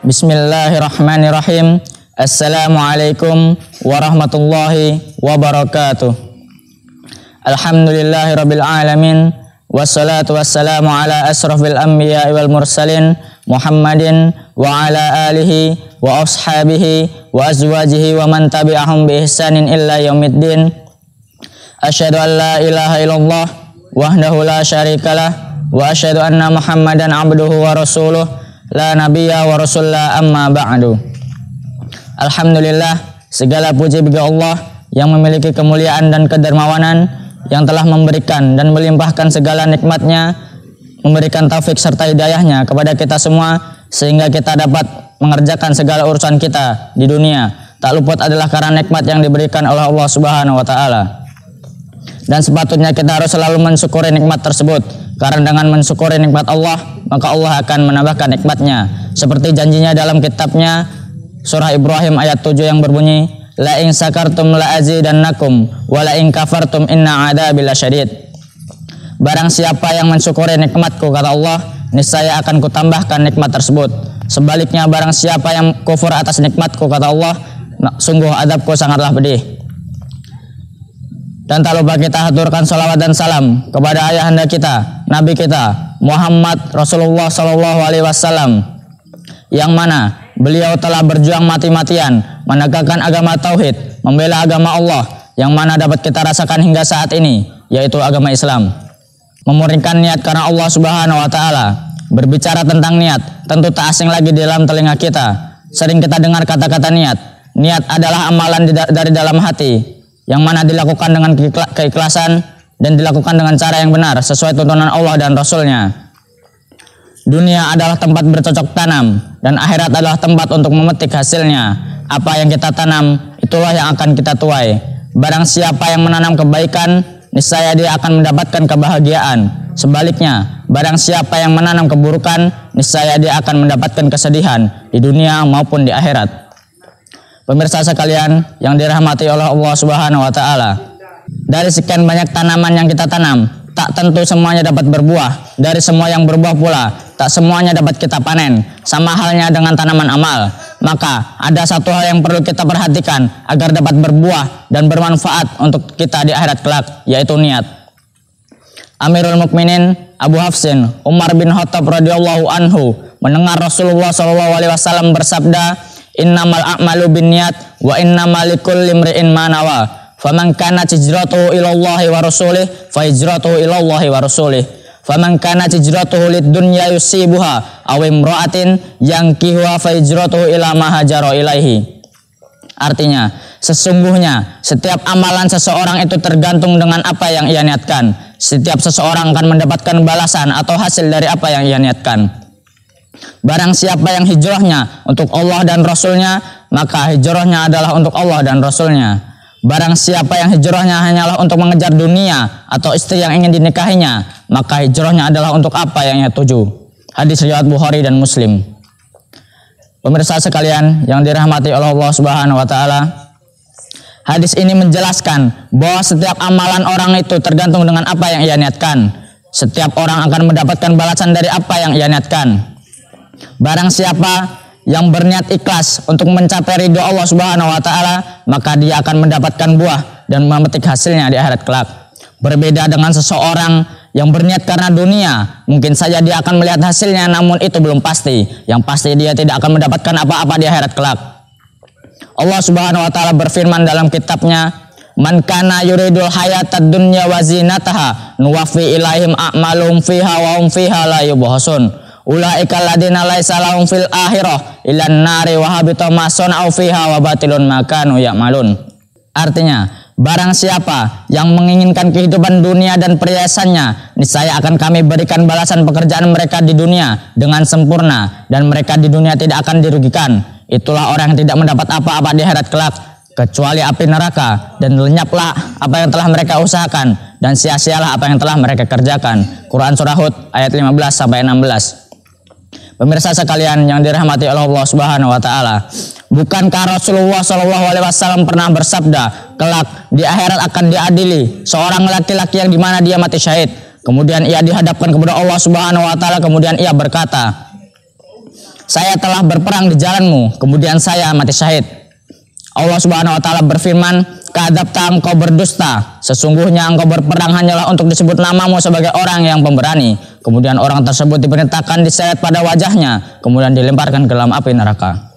Bismillahirrahmanirrahim. Assalamualaikum warahmatullahi wabarakatuh. Alhamdulillahirabbil alamin. Wassalatu wassalamu ala asrafil anbiya'i wal mursalin Muhammadin wa ala alihi wa ashabihi wa azwajihi wa man tabi'ahum bi ihsanin illa yaumiddin. Asyhadu an la ilaha illallah wahdahu la syarikalah wa asyhadu anna Muhammadan abduhu wa rasuluh la nabiyya wa rasulla amma ba'du. Alhamdulillah, segala puji bagi Allah yang memiliki kemuliaan dan kedermawanan, yang telah memberikan dan melimpahkan segala nikmatnya, memberikan taufik serta hidayahnya kepada kita semua, sehingga kita dapat mengerjakan segala urusan kita di dunia. Tak luput adalah karena nikmat yang diberikan oleh Allah Subhanahu wa Ta'ala. Dan sepatutnya kita harus selalu mensyukuri nikmat tersebut, karena dengan mensyukuri nikmat Allah, maka Allah akan menambahkan nikmatnya. Seperti janjinya dalam kitabnya surah Ibrahim ayat 7 yang berbunyi, la in sakartum la azidannakum wa la in kafartum inna adzabi lasyadid. Barang siapa yang mensyukuri nikmatku, kata Allah, niscaya akan kutambahkan nikmat tersebut. Sebaliknya barang siapa yang kufur atas nikmatku, kata Allah, sungguh adabku sangatlah pedih. Dan tak lupa kita haturkan salawat dan salam kepada ayahanda kita, Nabi kita Muhammad Rasulullah Sallallahu Alaihi Wasallam, yang mana beliau telah berjuang mati-matian menegakkan agama tauhid, membela agama Allah, yang mana dapat kita rasakan hingga saat ini, yaitu agama Islam. Memurnikan niat karena Allah Subhanahu Wa Taala. Berbicara tentang niat, tentu tak asing lagi di dalam telinga kita. Sering kita dengar kata-kata niat. Niat adalah amalan dari dalam hati, yang mana dilakukan dengan keikhlasan dan dilakukan dengan cara yang benar sesuai tuntunan Allah dan Rasulnya. Dunia adalah tempat bercocok tanam, dan akhirat adalah tempat untuk memetik hasilnya. Apa yang kita tanam, itulah yang akan kita tuai. Barang siapa yang menanam kebaikan, niscaya dia akan mendapatkan kebahagiaan. Sebaliknya, barang siapa yang menanam keburukan, niscaya dia akan mendapatkan kesedihan di dunia maupun di akhirat. Pemirsa sekalian yang dirahmati oleh Allah Subhanahu wa Ta'ala, dari sekian banyak tanaman yang kita tanam, tak tentu semuanya dapat berbuah. Dari semua yang berbuah pula, tak semuanya dapat kita panen. Sama halnya dengan tanaman amal. Maka ada satu hal yang perlu kita perhatikan agar dapat berbuah dan bermanfaat untuk kita di akhirat kelak, yaitu niat. Amirul Mukminin Abu Hafsin Umar bin Khattab radhiyallahu anhu mendengar Rasulullah SAW bersabda, innamal a'malu binniyat wa innamal likulli imri'in ma nawa. Faman kana hijratuhu ila Allahi wa rasulih fa hijratuhu ila Allahi wa rasulih. Faman kana hijratuhu lid-dunya yusibuha aw imra'atin yankihuha fa hijratuhu ila ma hajara ilaihi. Artinya, sesungguhnya setiap amalan seseorang itu tergantung dengan apa yang ia niatkan. Setiap seseorang akan mendapatkan balasan atau hasil dari apa yang ia niatkan. Barang siapa yang hijrahnya untuk Allah dan Rasulnya, maka hijrahnya adalah untuk Allah dan Rasulnya. Barang siapa yang hijrahnya hanyalah untuk mengejar dunia atau istri yang ingin dinikahinya, maka hijrahnya adalah untuk apa yang ia tuju. Hadis riwayat Bukhari dan Muslim. Pemirsa sekalian yang dirahmati oleh Allah Subhanahu wa Ta'ala, hadis ini menjelaskan bahwa setiap amalan orang itu tergantung dengan apa yang ia niatkan. Setiap orang akan mendapatkan balasan dari apa yang ia niatkan. Barang siapa yang berniat ikhlas untuk mencapai ridho Allah Subhanahu wa Ta'ala, maka dia akan mendapatkan buah dan memetik hasilnya di akhirat kelak. Berbeda dengan seseorang yang berniat karena dunia, mungkin saja dia akan melihat hasilnya, namun itu belum pasti. Yang pasti dia tidak akan mendapatkan apa-apa di akhirat kelak. Allah Subhanahu wa Ta'ala berfirman dalam kitabnya, man kana yuridul hayatad dunya wa zinataha nuwaffi ilaihim a'malum fiha wa hum fiha la yubhasun. Ulaika alladziina laisa lahum fil akhirah ilan nari wa habita ma sana'u fiha wa batilun ma kanu ya'malun. Artinya, barang siapa yang menginginkan kehidupan dunia dan perhiasannya, niscaya akan kami berikan balasan pekerjaan mereka di dunia dengan sempurna, dan mereka di dunia tidak akan dirugikan. Itulah orang yang tidak mendapat apa-apa di akhirat kelak kecuali api neraka, dan lenyaplah apa yang telah mereka usahakan, dan sia-sialah apa yang telah mereka kerjakan. Quran Surah Hud ayat 15-16. Pemirsa sekalian yang dirahmati oleh Allah Subhanahu wa Ta'ala, bukankah Rasulullah SAW pernah bersabda, kelak di akhirat akan diadili seorang laki-laki yang dimana dia mati syahid, kemudian ia dihadapkan kepada Allah Subhanahu wa Ta'ala, kemudian ia berkata, saya telah berperang di jalanmu, kemudian saya mati syahid. Allah Subhanahu wa taala berfirman, "Kadzabta, engkau berdusta. Sesungguhnya engkau berperang hanyalah untuk disebut namamu sebagai orang yang pemberani." Kemudian orang tersebut diperintahkan diseret pada wajahnya, kemudian dilemparkan ke dalam api neraka.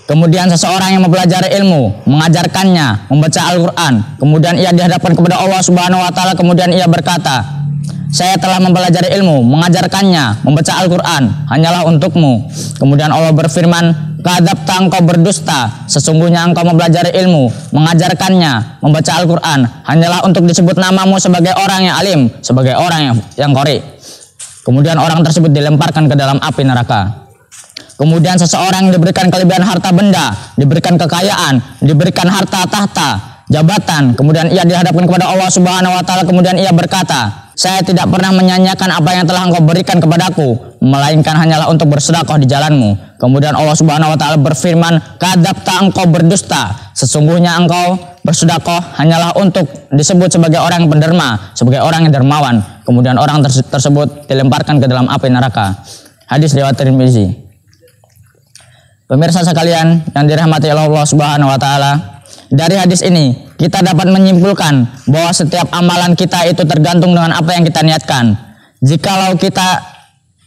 Kemudian seseorang yang mempelajari ilmu, mengajarkannya, membaca Al-Quran, kemudian ia dihadapkan kepada Allah Subhanahu wa taala, kemudian ia berkata, "Saya telah mempelajari ilmu, mengajarkannya, membaca Al-Quran, hanyalah untukmu." Kemudian Allah berfirman, "Kadzabta, engkau berdusta. Sesungguhnya engkau mempelajari ilmu, mengajarkannya, membaca Al-Quran, hanyalah untuk disebut namamu sebagai orang yang alim, sebagai orang yang qori." Kemudian orang tersebut dilemparkan ke dalam api neraka. Kemudian seseorang yang diberikan kelebihan harta benda, diberikan kekayaan, diberikan harta tahta, jabatan, kemudian ia dihadapkan kepada Allah Subhanahu wa taala, kemudian ia berkata, "Saya tidak pernah menyanyiakan apa yang telah engkau berikan kepadaku, melainkan hanyalah untuk bersedekah di jalanmu." Kemudian Allah Subhanahu wa taala berfirman, "Kadzabta, engkau berdusta. Sesungguhnya engkau bersedekah hanyalah untuk disebut sebagai orang yang penderma, sebagai orang yang dermawan." Kemudian orang tersebut dilemparkan ke dalam api neraka. Hadis riwayat Tirmizi. Pemirsa sekalian yang dirahmati Allah Subhanahu wa taala, dari hadis ini kita dapat menyimpulkan bahwa setiap amalan kita itu tergantung dengan apa yang kita niatkan. Jikalau kita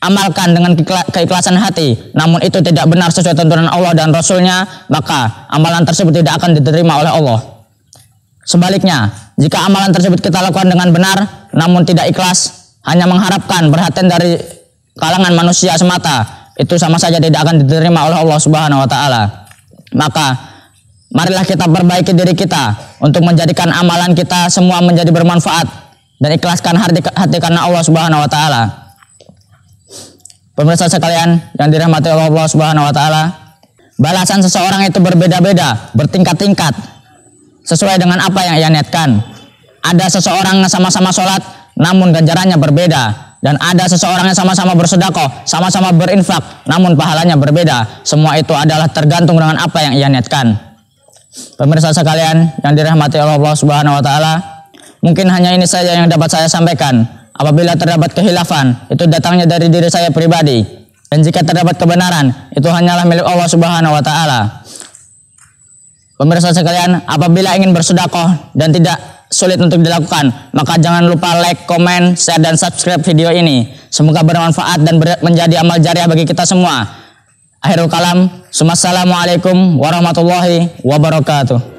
amalkan dengan keikhlasan hati, namun itu tidak benar sesuai tuntunan Allah dan Rasul-Nya, maka amalan tersebut tidak akan diterima oleh Allah. Sebaliknya, jika amalan tersebut kita lakukan dengan benar, namun tidak ikhlas, hanya mengharapkan perhatian dari kalangan manusia semata, itu sama saja tidak akan diterima oleh Allah Subhanahu wa taala. Maka marilah kita perbaiki diri kita untuk menjadikan amalan kita semua menjadi bermanfaat dan ikhlaskan hati karena Allah Subhanahu wa taala. Pemirsa sekalian yang dirahmati Allah Subhanahu wa taala, balasan seseorang itu berbeda-beda, bertingkat-tingkat sesuai dengan apa yang ia niatkan. Ada seseorang yang sama-sama sholat namun ganjarannya berbeda. Dan ada seseorang yang sama-sama bersedekah, sama-sama berinfak, namun pahalanya berbeda. Semua itu adalah tergantung dengan apa yang ia niatkan. Pemirsa sekalian yang dirahmati Allah Subhanahu wa taala, mungkin hanya ini saja yang dapat saya sampaikan. Apabila terdapat khilafan, itu datangnya dari diri saya pribadi. Dan jika terdapat kebenaran, itu hanyalah milik Allah Subhanahu wa taala. Pemirsa sekalian, apabila ingin bersedekah dan tidak sulit untuk dilakukan, maka jangan lupa like, komen, share, dan subscribe video ini. Semoga bermanfaat dan menjadi amal jariah bagi kita semua. Akhirul kalam, assalamualaikum warahmatullahi wabarakatuh.